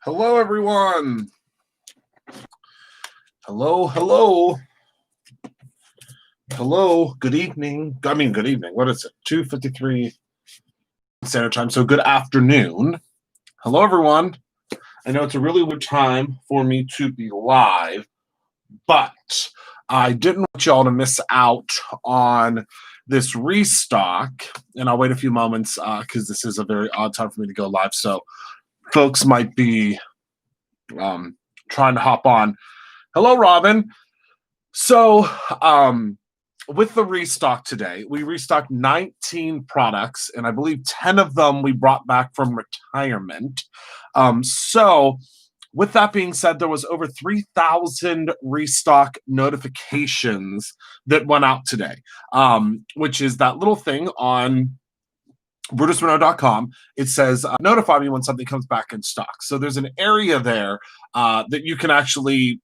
Hello, everyone. Hello, hello. Hello, good evening. Good evening. What is it? 2:53 Standard Time, so good afternoon. Hello, everyone. I know it's a really weird time for me to be live, but I didn't want y'all to miss out on this restock, and I'll wait a few moments because this is a very odd time for me to go live, so folks might be trying to hop on. Hello, Robin. So, with the restock today, we restocked 19 products, and I believe 10 of them we brought back from retirement. So, with that being said, there was over 3,000 restock notifications that went out today, which is that little thing on BrutusMinnow.com. It says, notify me when something comes back in stock. So there's an area there that you can actually,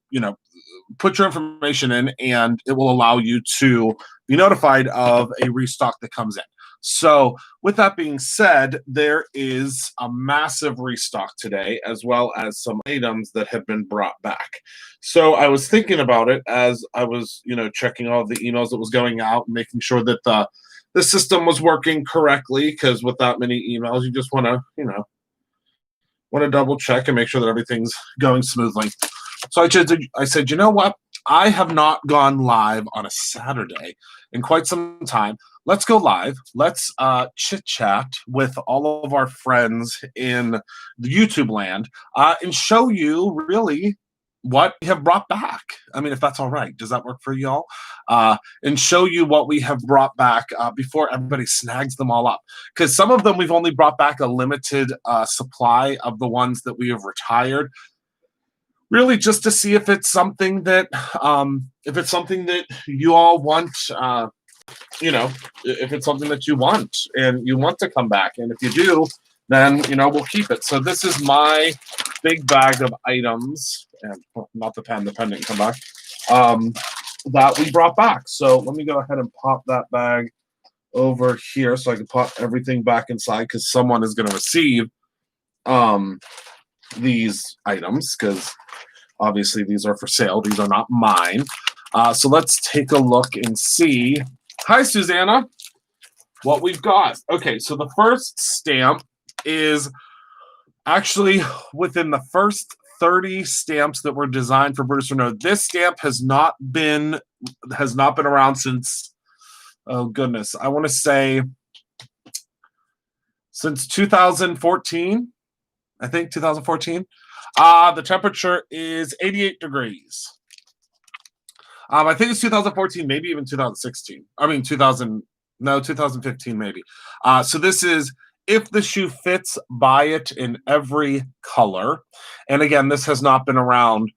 put your information in, and it will allow you to be notified of a restock that comes in. So with that being said, there is a massive restock today, as well as some items that have been brought back. So I was thinking about it as I was, checking all the emails that was going out and making sure that the system was working correctly, because with that many emails, you just want to double check and make sure that everything's going smoothly. So I said, you know what? I have not gone live on a Saturday in quite some time. Let's go live. Let's chit chat with all of our friends in the YouTube land and show you really what we have brought back. I mean, if that's all right, does that work for y'all? And show you what we have brought back before everybody snags them all up. Because some of them we've only brought back a limited supply of the ones that we have retired. Really, just to see if it's something that you all want. If it's something that you want and you want to come back, and if you do, then we'll keep it. So this is my big bag of items, and not the pen didn't come back, that we brought back. So let me go ahead and pop that bag over here so I can pop everything back inside, because someone is going to receive these items, because obviously these are for sale. These are not mine. So let's take a look and see. Hi, Susanna. What we've got. Okay, so the first stamp is actually within the first 30 stamps that were designed for Brutus Renault. This stamp has not been around since, oh goodness, I want to say since 2014. I think 2014. The temperature is 88 degrees. I think it's 2014, maybe even 2016. 2015 maybe. So this is if the shoe fits, buy it in every color. And again, this has not been around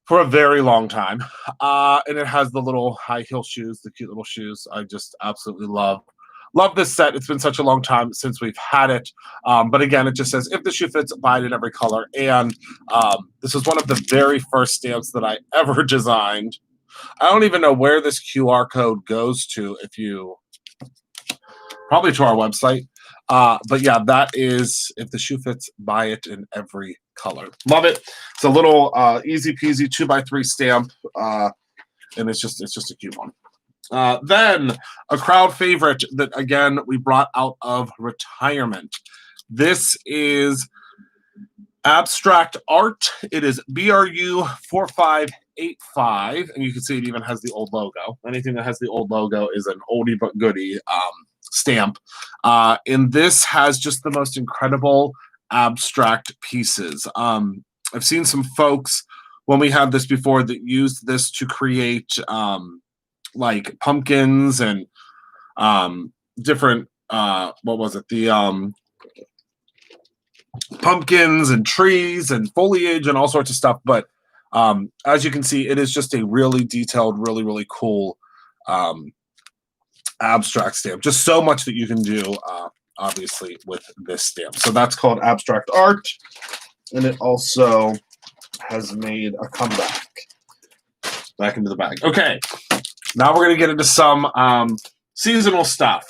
for a very long time. And it has the little high heel shoes, the cute little shoes. I just absolutely love this set. It's been such a long time since we've had it. But again, it just says, if the shoe fits, buy it in every color. And this is one of the very first stamps that I ever designed. I don't even know where this QR code goes to, probably to our website. But yeah, that is, if the shoe fits, buy it in every color. Love it. It's a little easy peasy 2x3 stamp. And it's just a cute one. Then a crowd favorite that, again, we brought out of retirement. This is abstract art. It is BRU 4585, and you can see it even has the old logo. Anything that has the old logo is an oldie but goodie stamp. And this has just the most incredible abstract pieces. I've seen some folks when we had this before that used this to create like pumpkins and different pumpkins and trees and foliage and all sorts of stuff. But as you can see, it is just a really detailed, really, really cool abstract stamp. Just so much that you can do, obviously, with this stamp. So that's called abstract art. And it also has made a comeback back into the bag. Okay. Now we're going to get into some seasonal stuff.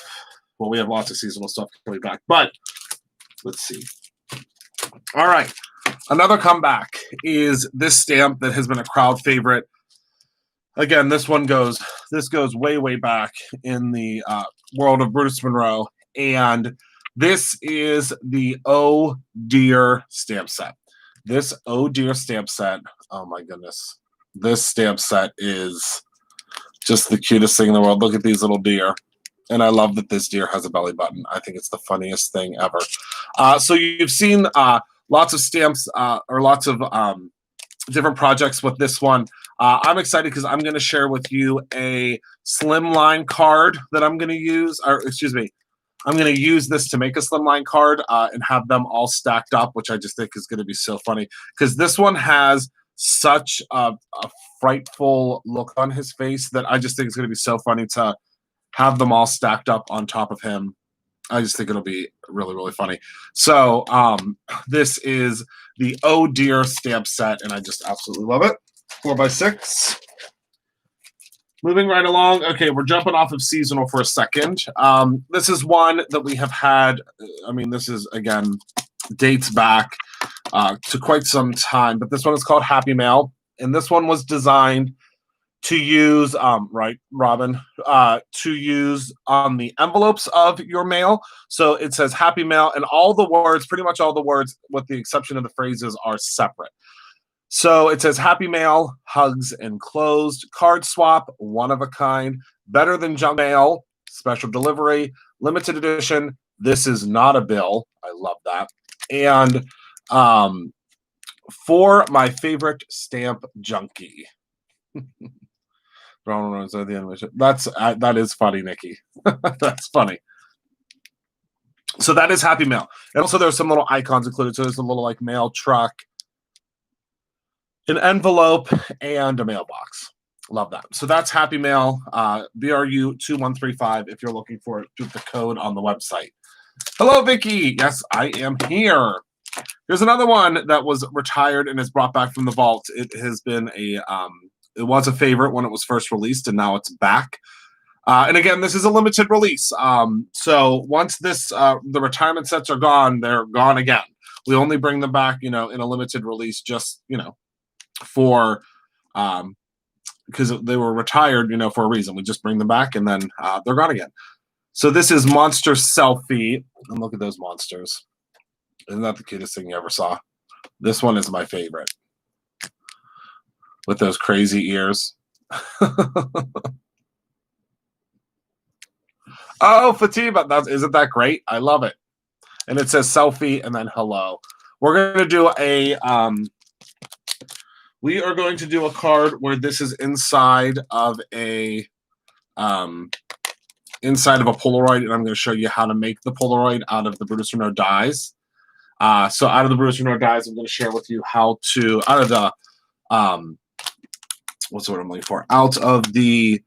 Well, we have lots of seasonal stuff coming back, but let's see. All right. Another comeback is this stamp that has been a crowd favorite. Again, this goes way, way back in the world of Brutus Monroe. And this is the Oh Dear stamp set. This Oh Dear stamp set, oh my goodness. This stamp set is just the cutest thing in the world. Look at these little deer. And I love that this deer has a belly button. I think it's the funniest thing ever. So you've seen lots of stamps or lots of different projects with this one. I'm excited because I'm going to share with you a slimline card that I'm going to use, or excuse me, I'm going to use this to make a slimline card and have them all stacked up, which I just think is going to be so funny because this one has such a frightful look on his face that I just think it's going to be so funny to have them all stacked up on top of him. I just think it'll be really, really funny. So this is the Oh Dear stamp set, and I just absolutely love it. 4x6. Moving right along. Okay, we're jumping off of seasonal for a second. This is one that we have had. I mean, this is, again, dates back to quite some time, but this one is called Happy Mail, and this one was designed to use, right, Robin, to use on the envelopes of your mail. So it says Happy Mail, and all the words, pretty much all the words, with the exception of the phrases, are separate. So it says Happy Mail, hugs enclosed, card swap, one of a kind, better than junk mail, special delivery, limited edition. This is not a bill. I love that. And for my favorite stamp junkie. That is funny, Nikki. That's funny. So that is Happy Mail. And also there's some little icons included. So there's a little like mail truck, an envelope, and a mailbox. Love that. So that's Happy Mail, BRU2135 if you're looking for it, the code on the website. Hello, Vicky. Yes, I am here. Here's another one that was retired and is brought back from the vault. It has been it was a favorite when it was first released, and now it's back. And again, this is a limited release. So once the retirement sets are gone, they're gone again. We only bring them back, in a limited release, just, for because they were retired, for a reason. We just bring them back, and then they're gone again. So this is Monster Selfie, and look at those monsters. Isn't that the cutest thing you ever saw? This one is my favorite. With those crazy ears. Oh, Fatima, isn't that great? I love it. And it says Selfie and then hello. We're going to do we are going to do a card where this is inside of a Polaroid, and I'm going to show you how to make the Polaroid out of the Brutus Monroe dies. So out of the Brutus Monroe dies, I'm going to share with you how to, out of the what's the word I'm looking for? Out of the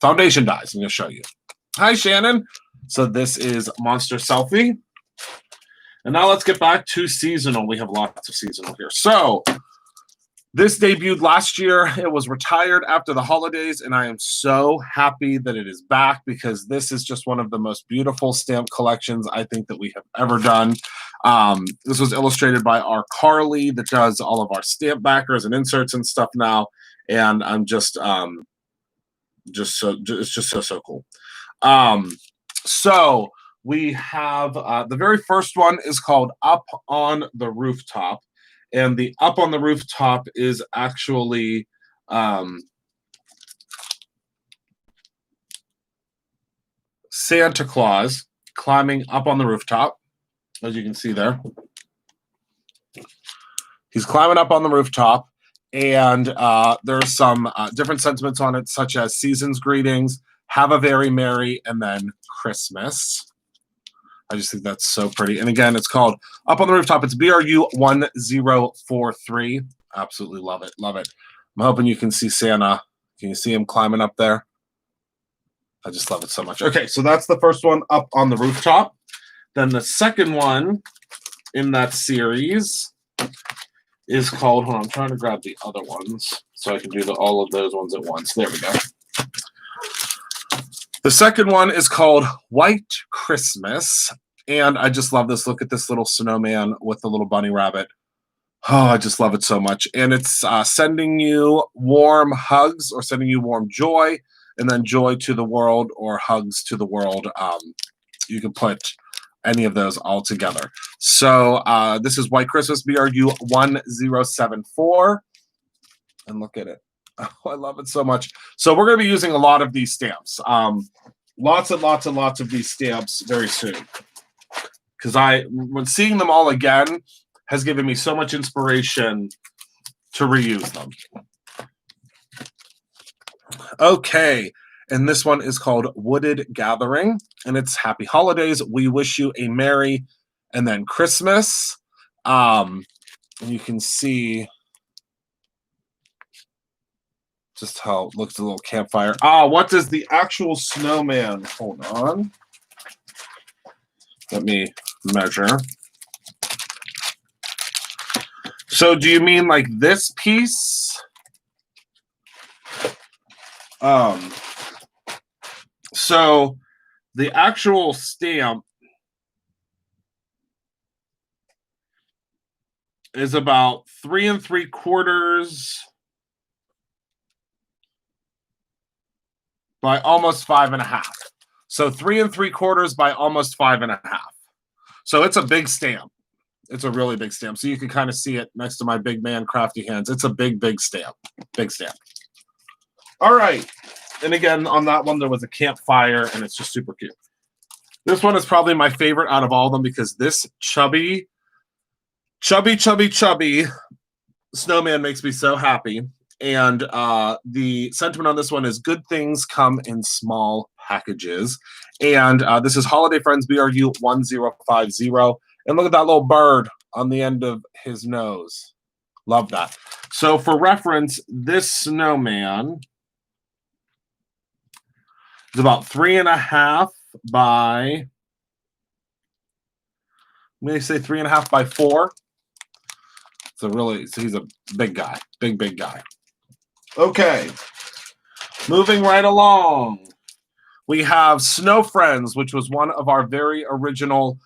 foundation dies, I'm going to show you. Hi, Shannon. So this is Monster Selfie. And now let's get back to seasonal. We have lots of seasonal here. So this debuted last year. It was retired after the holidays, and I am so happy that it is back because this is just one of the most beautiful stamp collections I think that we have ever done. This was illustrated by our Carly that does all of our stamp backers and inserts and stuff now, and I'm just it's just so cool. So we have the very first one is called Up on the Rooftop. And the Up on the Rooftop is actually Santa Claus climbing up on the rooftop, as you can see there. He's climbing up on the rooftop, and there's some different sentiments on it, such as season's greetings, have a very merry, and then Christmas. I just think that's so pretty. And again, it's called Up on the Rooftop. It's BRU1043. Absolutely love it. Love it. I'm hoping you can see Santa. Can you see him climbing up there? I just love it so much. Okay, so that's the first one, Up on the Rooftop. Then the second one in that series is called, hold on, I'm trying to grab the other ones so I can do all of those ones at once. There we go. The second one is called White Christmas, And I just love this. Look at this little snowman with the little bunny rabbit. Oh, I just love it so much. And it's sending you warm hugs or sending you warm joy, and then joy to the world or hugs to the world. You can put any of those all together. So this is White Christmas BRU 1074. And look at it. Oh, I love it so much. So we're going to be using a lot of these stamps. Lots and lots and lots of these stamps very soon. Because when seeing them all again has given me so much inspiration to reuse them. Okay, and this one is called Woodland Gathering, and it's Happy Holidays. We wish you a Merry and then Christmas. And you can see just how it looks, a little campfire. What does the actual snowman? Hold on. Let me measure. So do you mean like this piece? So the actual stamp is about 3 3/4 by almost 5 1/2. So 3 3/4 by almost 5 1/2. So it's a big stamp. It's a really big stamp. So you can kind of see it next to my big man crafty hands. It's a big, big stamp. Big stamp. All right. And again, on that one, there was a campfire, and it's just super cute. This one is probably my favorite out of all of them because this chubby snowman makes me so happy. And the sentiment on this one is good things come in small packages. And this is Holiday Friends BRU 1050. And look at that little bird on the end of his nose. Love that. So for reference, this snowman is about 3 1/2 by, may say 3 1/2 by 4. So he's a big guy, big guy. Okay, moving right along. We have Snow Friends, which was one of our very original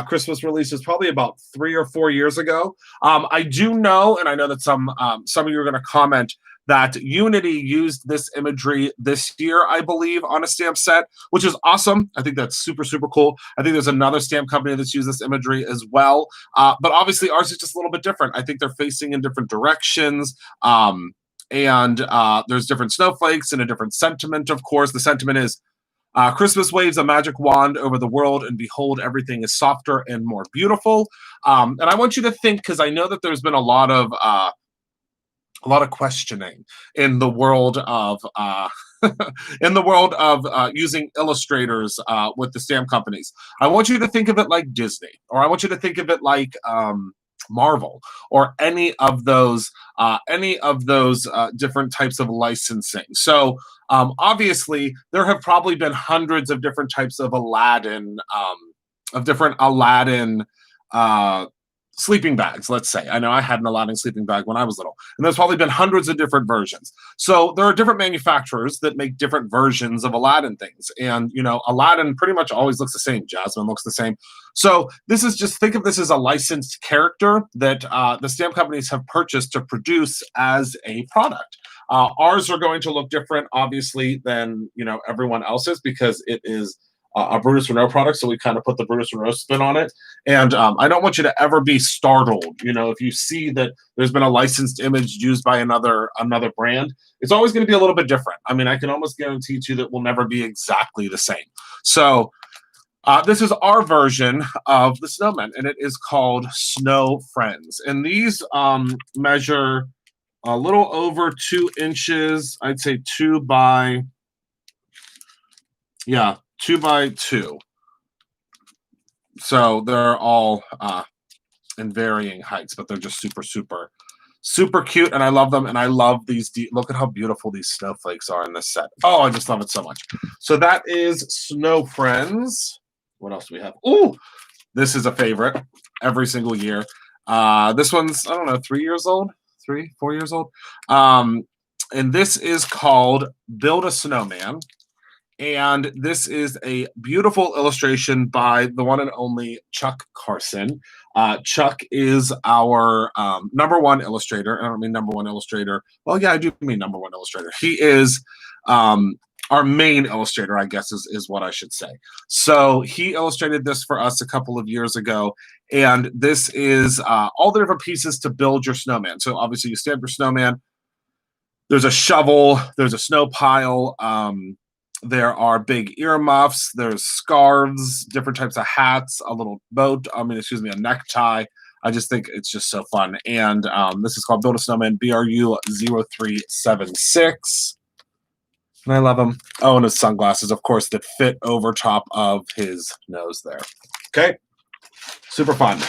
Christmas releases, probably about 3 or 4 years ago. I do know, and I know that some of you are going to comment that Unity used this imagery this year, I believe, on a stamp set, which is awesome. I think that's super, super cool. I think there's another stamp company that's used this imagery as well. But obviously ours is just a little bit different. I think they're facing in different directions. And there's different snowflakes and a different sentiment, of course. The sentiment is Christmas waves a magic wand over the world, and behold, everything is softer and more beautiful. And I want you to think, because I know that there's been a lot of questioning in the world of using illustrators with the stamp companies. I want you to think of it like Disney, or I want you to think of it like Marvel, or any of those different types of licensing. So obviously, there have probably been hundreds of different types of Aladdin, sleeping bags, let's say. I know I had an Aladdin sleeping bag when I was little, and there's probably been hundreds of different versions. So there are different manufacturers that make different versions of Aladdin things. And, Aladdin pretty much always looks the same. Jasmine looks the same. So this is just, think of this as a licensed character that the stamp companies have purchased to produce as a product. Ours are going to look different, obviously, than, everyone else's, because it is a Brutus Monroe product, so we kind of put the Brutus Monroe spin on it. And I don't want you to ever be startled, if you see that there's been a licensed image used by another brand. It's always going to be a little bit different. I mean, I can almost guarantee to you that will never be exactly the same. So this is our version of the Snowman, and it is called Snow Friends. And these measure a little over 2 inches. I'd say 2 by 2. So they're all in varying heights, but they're just super, super, super cute, and I love them. And I love these. Look at how beautiful these snowflakes are in this set. Oh, I just love it so much. So that is Snow Friends. What else do we have? Ooh, this is a favorite every single year. This one's, I don't know, 3 years old, 4 years old. And this is called Build a Snowman. And this is a beautiful illustration by the one and only Chuck Carson. Chuck is our number one illustrator. I don't mean number one illustrator. Well, yeah, I do mean number one illustrator. He is our main illustrator, I guess is what I should say. So he illustrated this for us a couple of years ago. And this is all the different pieces to build your snowman. So obviously you stamp your snowman. There's a shovel. There's a snow pile. There are big earmuffs, there's scarves, different types of hats, a little boat, a necktie. I just think it's just so fun. And this is called Build a Snowman BRU0376. And I love him. Oh, and his sunglasses, of course, that fit over top of his nose there. Okay, super fun.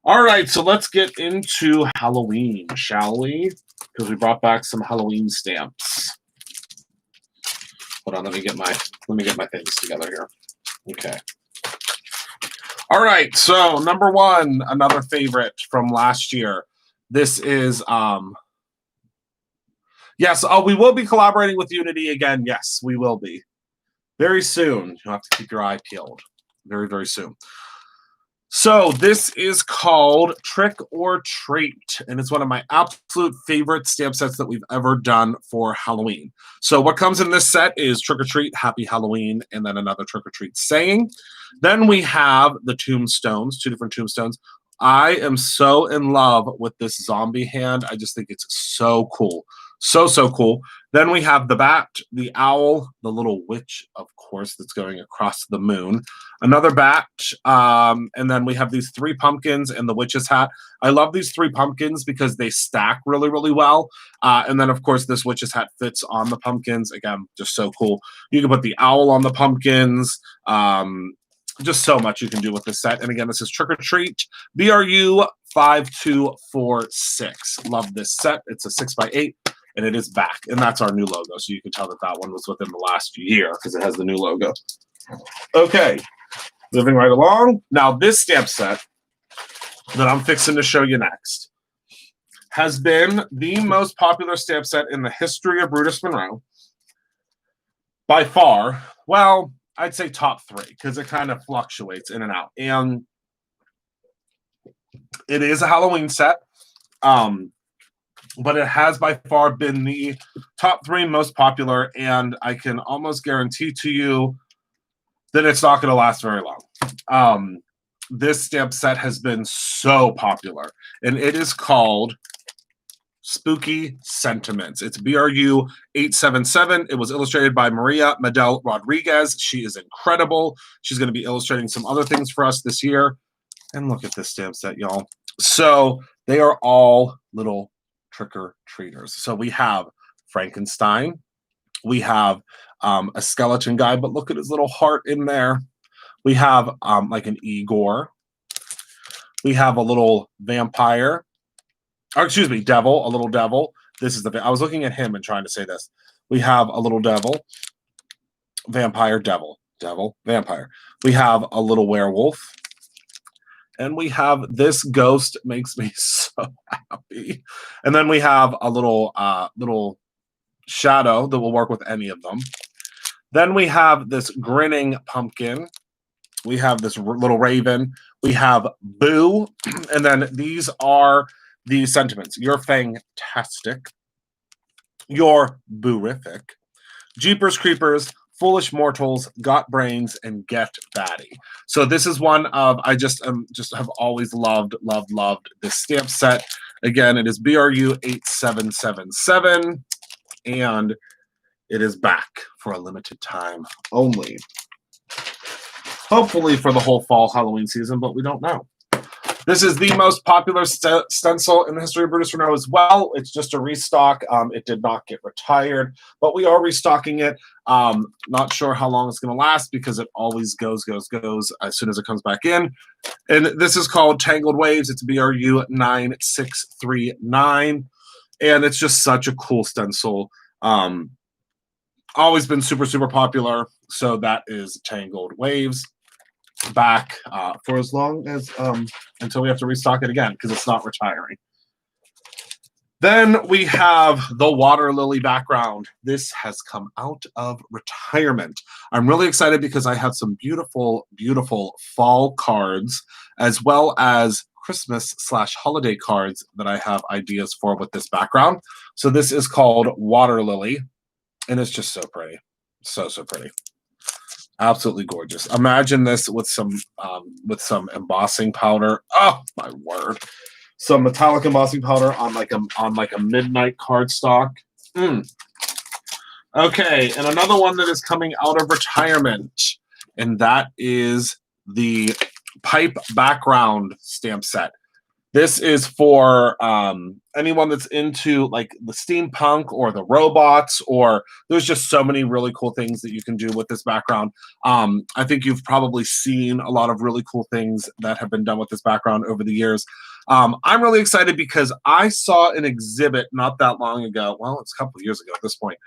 All right, so let's get into Halloween, shall we? Because we brought back some Halloween stamps. Hold on, let me get my things together here. Okay. All right, so number one, another favorite from last year. This is yes, we will be collaborating with Unity again. Yes, we will be. Very soon. You'll have to keep your eye peeled. Very, very soon. So this is called Trick or Treat, and it's one of my absolute favorite stamp sets that we've ever done for Halloween. So what comes in this set is Trick or Treat, Happy Halloween, and then another Trick or Treat saying. Then we have the tombstones, 2 different tombstones. I am so in love with this zombie hand. I just think it's so cool. So cool. Then we have the bat, the owl, the little witch, of course, that's going across the moon. Another bat, and then we have these 3 pumpkins and the witch's hat. I love these 3 pumpkins because they stack really, really well. And then, of course, this witch's hat fits on the pumpkins. Again, just so cool. You can put the owl on the pumpkins. Just so much you can do with this set. And again, this is Trick or Treat, BRU5246. Love this set. It's a 6x8. And it is back, and that's our new logo. So you can tell that that one was within the last year because it has the new logo. Okay, moving right along. Now this stamp set that I'm fixing to show you next has been the most popular stamp set in the history of Brutus Monroe. By far, well, I'd say top 3 because it kind of fluctuates in and out. And it is a Halloween set. But it has by far been the top 3 most popular, and I can almost guarantee to you that it's not going to last very long. This stamp set has been so popular, and it is called Spooky Sentiments. It's BRU877. It was illustrated by Maria Medel Rodriguez. She is incredible. She's going to be illustrating some other things for us this year. And look at this stamp set, y'all. So they are all little trick-or-treaters. So we have Frankenstein. We have a skeleton guy, but look at his little heart in there. We have like an Igor. We have a little vampire. Or excuse me, devil, a little devil. This is I was looking at him and trying to say this. We have a little devil, vampire, devil, vampire. We have a little werewolf. And we have this ghost makes me so happy. And then we have a little shadow that will work with any of them. Then we have this grinning pumpkin. We have this little raven. We have Boo. And then these are the sentiments. You're fantastic. You're boo-rific. Jeepers Creepers. Foolish Mortals, Got Brains, and Get Batty. So this is one of, I just have always loved this stamp set. Again, it is BRU8777, and it is back for a limited time only. Hopefully for the whole fall Halloween season, but we don't know. This is the most popular stencil in the history of Brutus Monroe as well. It's just a restock. It did not get retired, but we are restocking it. Not sure how long it's going to last because it always goes as soon as it comes back in. And this is called Tangled Waves. It's BRU9639. And it's just such a cool stencil. Always been super popular. So that is Tangled Waves. Back for as long as until we have to restock it again because it's not retiring. Then we have the water lily background. This has come out of retirement. I'm really excited because I have some beautiful, beautiful fall cards as well as Christmas/holiday cards that I have ideas for with this background. So this is called Water Lily, and it's just so pretty. So, so pretty. Absolutely gorgeous. Imagine this with some embossing powder. Oh my word! Some metallic embossing powder on like a midnight cardstock. Okay, and another one that is coming out of retirement, and that is the pipe background stamp set. This is for anyone that's into like the steampunk or the robots, or there's just so many really cool things that you can do with this background. I think you've probably seen a lot of really cool things that have been done with this background over the years. I'm really excited because I saw an exhibit not that long ago. Well, it's a couple of years ago at this point,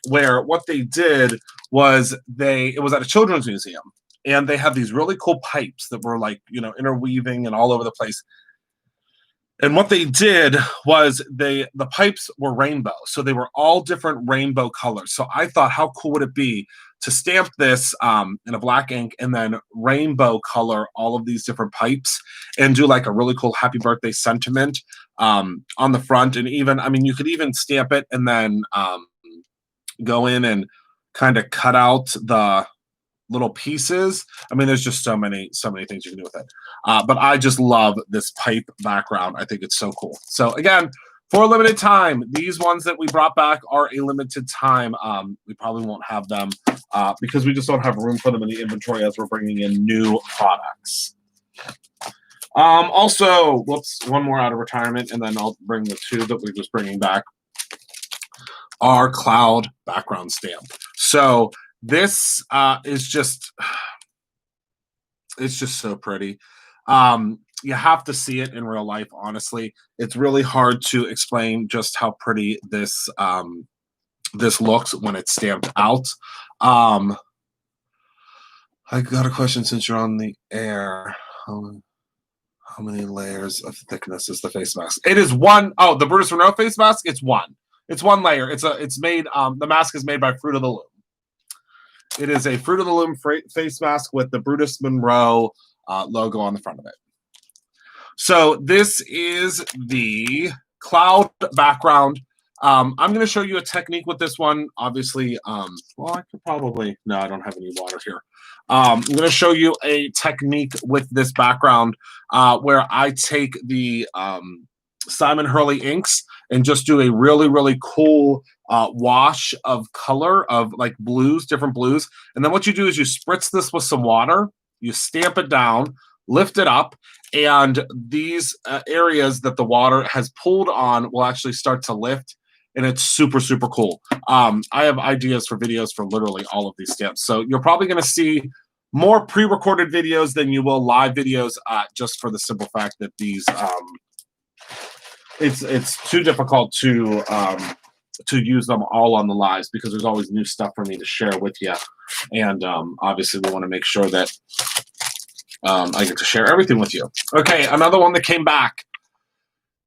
where what they did was it was at a children's museum, and they had these really cool pipes that were like, interweaving and all over the place. And what they did was the pipes were rainbow. So they were all different rainbow colors. So I thought, how cool would it be to stamp this in a black ink and then rainbow color all of these different pipes and do like a really cool happy birthday sentiment on the front. And even, you could even stamp it and then go in and kind of cut out the little pieces. There's just so many things you can do with it. But I just love this pipe background. I think it's so cool. So again, for a limited time, these ones that we brought back are a limited time. We probably won't have them because we just don't have room for them in the inventory as we're bringing in new products. Also, whoops, one more out of retirement, and then I'll bring the two that we're just bringing back. Our cloud background stamp. So this is just, it's just so pretty. You have to see it in real life, honestly. It's really hard to explain just how pretty this this looks when it's stamped out. I got a question since you're on the air. How many layers of thickness is the face mask? It is one. Oh, the Brutus Monroe face mask, it's one. It's one layer. It's made, the mask is made by Fruit of the Loom. It is a Fruit of the Loom face mask with the Brutus Monroe logo on the front of it. So this is the cloud background. I'm going to show you a technique with this one. Obviously, well, I could probably, no, I don't have any water here. I'm going to show you a technique with this background where I take the Simon Hurley inks and just do a really, really cool wash of color of like blues, different blues. And then what you do is you spritz this with some water, you stamp it down, lift it up, and these areas that the water has pulled on will actually start to lift, and it's super, super cool. I have ideas for videos for literally all of these stamps. So you're probably going to see more pre-recorded videos than you will live videos just for the simple fact that these it's too difficult to use them all on the lives because there's always new stuff for me to share with you. And obviously we want to make sure that I get to share everything with you. Okay, another one that came back.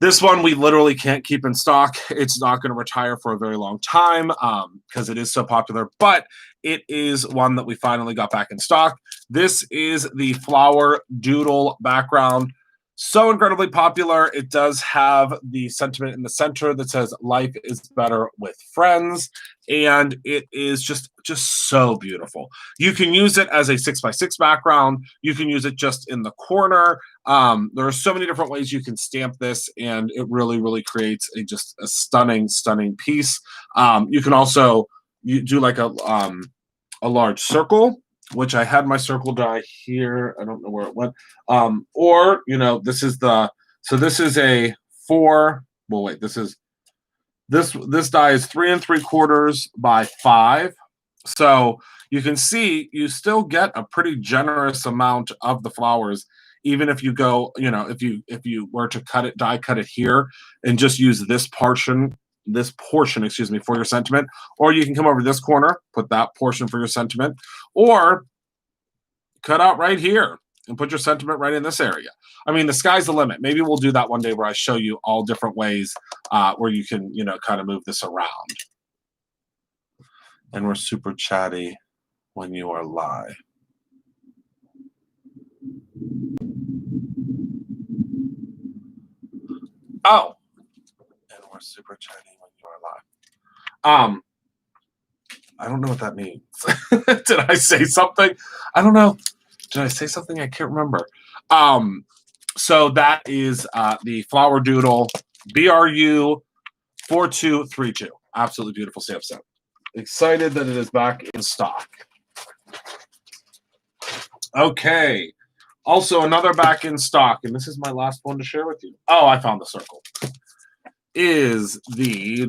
This one we literally can't keep in stock. It's not going to retire for a very long time because it is so popular, but it is one that we finally got back in stock. This is the flower doodle background. So incredibly popular. It does have the sentiment in the center that says life is better with friends, and it is just so beautiful. You can use it as a 6x6 background. You can use it just in the corner. There are so many different ways you can stamp this, and it really, really creates just a stunning, stunning piece. You can also do like a large circle, which I had my circle die here. I don't know where it went. Or, this is this is a 4, well, wait, this die is 3 3/4 by 5. So you can see you still get a pretty generous amount of the flowers, even if you go, if you were to die cut it here and just use this portion, excuse me, for your sentiment, or you can come over this corner, put that portion for your sentiment, or cut out right here and put your sentiment right in this area. I mean, the sky's the limit. Maybe we'll do that one day where I show you all different ways where you can, kind of move this around. And we're super chatty when you are live. Oh, and we're super chatty when you are live. I don't know what that means. Did I say something? I don't know. Did I say something? I can't remember. So that is the Flower Doodle BRU 4232. Absolutely beautiful stamp set. Excited that it is back in stock. Okay. Also, another back in stock, and this is my last one to share with you. Oh, I found the circle. Is the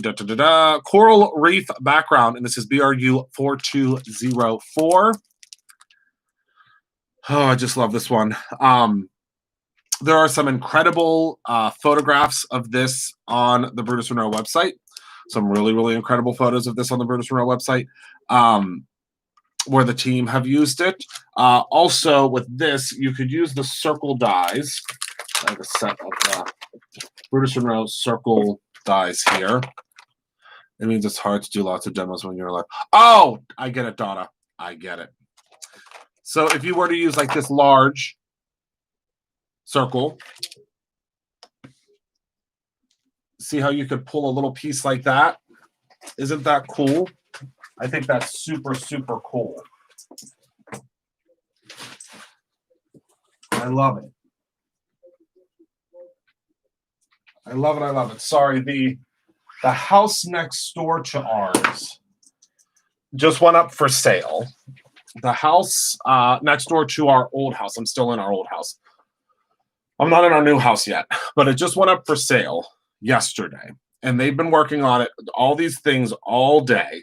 Coral Reef Background, and this is BRU 4204. Oh, I just love this one. There are some incredible photographs of this on the Brutus Monroe website. Some really, really incredible photos of this on the Brutus Monroe website where the team have used it. Also, with this, you could use the circle dies. I have a set of Brutus Monroe circle dies here. It means it's hard to do lots of demos when you're live. Oh, I get it, Donna. I get it. So if you were to use like this large circle, see how you could pull a little piece like that? Isn't that cool? I think that's super, super cool. I love it. I love it. I love it. Sorry, the house next door to ours just went up for sale. The house next door to our old house. I'm still in our old house. I'm not in our new house yet, but it just went up for sale yesterday. And they've been working on it, all these things all day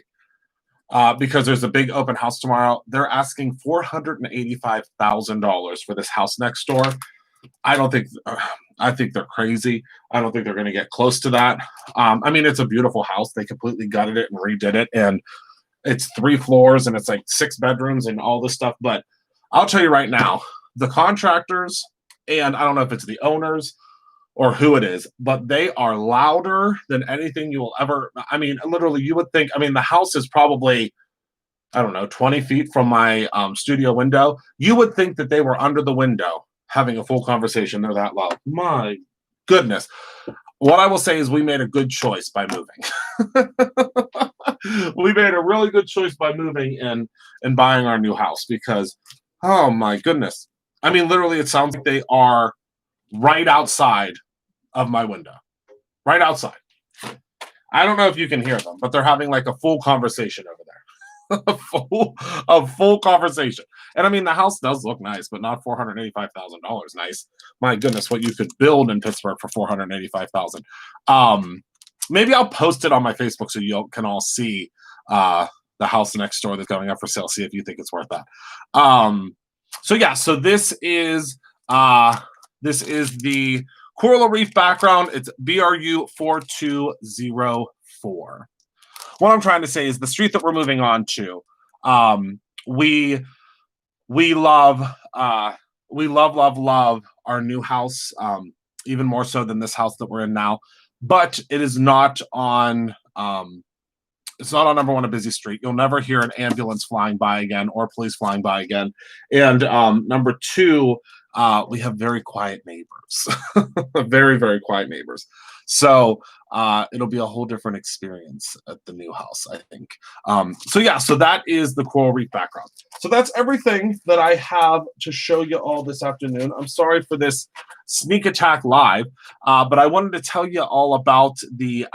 because there's a big open house tomorrow. They're asking $485,000 for this house next door. I think they're crazy. I don't think they're going to get close to that. I mean, it's a beautiful house. They completely gutted it and redid it. And it's 3 floors and it's like 6 bedrooms and all this stuff. But I'll tell you right now, the contractors, and I don't know if it's the owners or who it is, but they are louder than anything you will ever. I mean, literally, you would think, I mean, the house is probably, I don't know, 20 feet from my studio window. You would think that they were under the window having a full conversation. They're that loud. My goodness. What I will say is we made a good choice by moving. We made a really good choice by moving and buying our new house because, oh my goodness. I mean, literally, it sounds like they are right outside of my window. Right outside. I don't know if you can hear them, but they're having like a full conversation over there. a full conversation. And I mean, the house does look nice, but not $485,000 nice. My goodness, what you could build in Pittsburgh for $485,000. Maybe I'll post it on my Facebook so you can all see the house next door that's going up for sale. See if you think it's worth that. So yeah, so this is the Coral Reef Background. It's BRU 4204. What I'm trying to say is the street that we're moving on to, we love our new house, even more so than this house that we're in now. But it is not on it's not on number 1 a busy street. You'll never hear an ambulance flying by again or police flying by again. And number 2, we have very quiet neighbors, very, very quiet neighbors. So it'll be a whole different experience at the new house, I think. So yeah, so that is the Coral Reef Background. So that's everything that I have to show you all this afternoon. I'm sorry for this sneak attack live, but I wanted to tell you all about the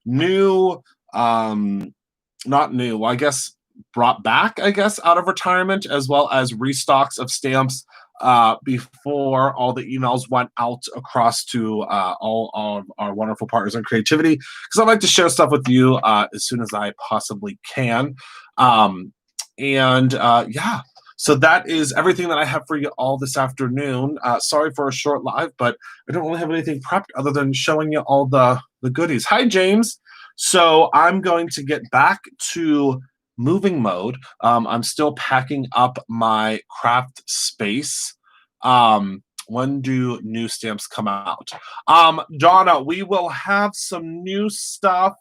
new, not new, I guess, brought back, I guess, out of retirement, as well as restocks of stamps before all the emails went out across to all of our wonderful partners in creativity, because I like to share stuff with you as soon as I possibly can. Yeah, so that is everything that I have for you all this afternoon. Sorry for a short live, but I don't really have anything prepped other than showing you all the goodies. Hi, James. So I'm going to get back to moving mode. I'm still packing up my craft space. When do new stamps come out? Donna, we will have some new stuff.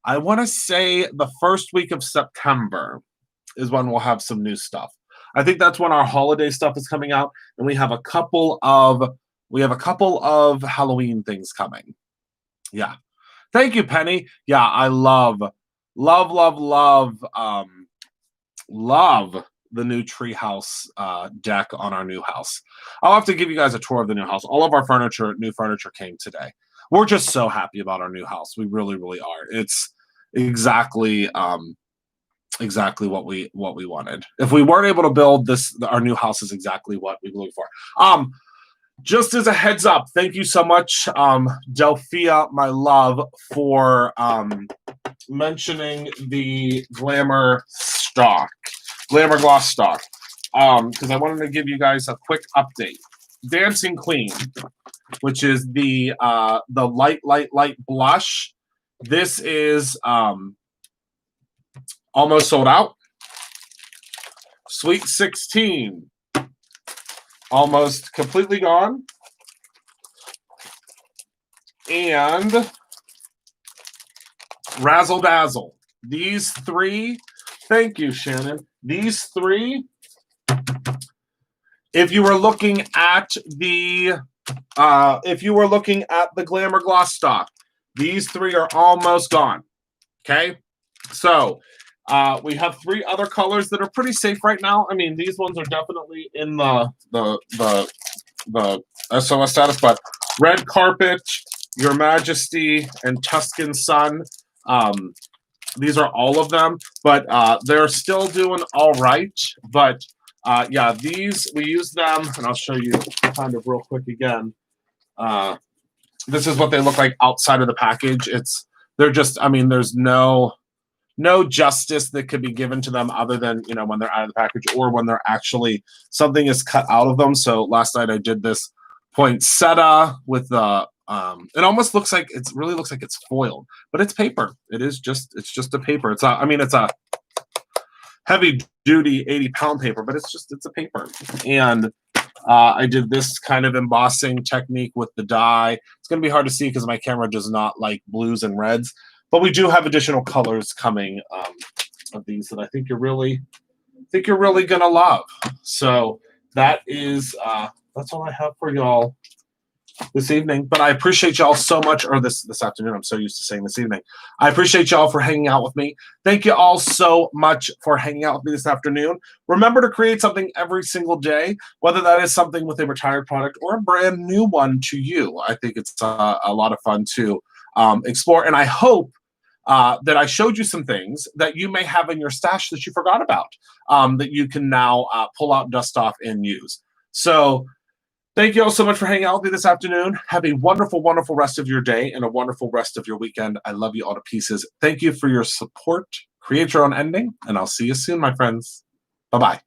I want to say the first week of September is when we'll have some new stuff. I think that's when our holiday stuff is coming out, and we have a couple of Halloween things coming. Yeah. Thank you, Penny. Yeah, I love the new treehouse deck on our new house. I'll have to give you guys a tour of the new house. All of our new furniture came today. We're just so happy about our new house. We really, really are. It's exactly what we wanted. If we weren't able to build this, our new house is exactly what we look for. Just as a heads up, thank you so much, Delphia, my love, for mentioning the Glamour Gloss stock, because I wanted to give you guys a quick update. Dancing Queen, which is the light blush. This is almost sold out. Sweet 16, almost completely gone. And Razzle Dazzle. These three, thank you, Shannon. These three, if you were looking at the Glamour Gloss stock, these three are almost gone. Okay, so we have three other colors that are pretty safe right now. I mean, these ones are definitely in the SOS status, but Red Carpet, Your Majesty, and Tuscan Sun. These are all of them, but they're still doing all right. But yeah, these, we use them, and I'll show you kind of real quick again. This is what they look like outside of the package. They're just, I mean, there's no justice that could be given to them other than, you know, when they're out of the package or when they're actually, something is cut out of them. So last night I did this poinsettia with the, it almost looks like, it really looks like it's foiled, but it's paper. It's just a paper. It's a heavy duty 80-pound paper, but it's a paper. And I did this kind of embossing technique with the dye. It's going to be hard to see because my camera does not like blues and reds, but we do have additional colors coming of these that I think you're really going to love. So that is, that's all I have for y'all this evening, but I appreciate y'all so much, or this afternoon. I'm so used to saying this evening. I appreciate y'all for hanging out with me. Thank you all so much for hanging out with me this afternoon. Remember to create something every single day, whether that is something with a retired product or a brand new one to you. I think it's a lot of fun to explore, and I hope that I showed you some things that you may have in your stash that you forgot about, that you can now pull out, dust off, and use. So thank you all so much for hanging out with me this afternoon. Have a wonderful, wonderful rest of your day and a wonderful rest of your weekend. I love you all to pieces. Thank you for your support. Create your own ending, and I'll see you soon, my friends. Bye-bye.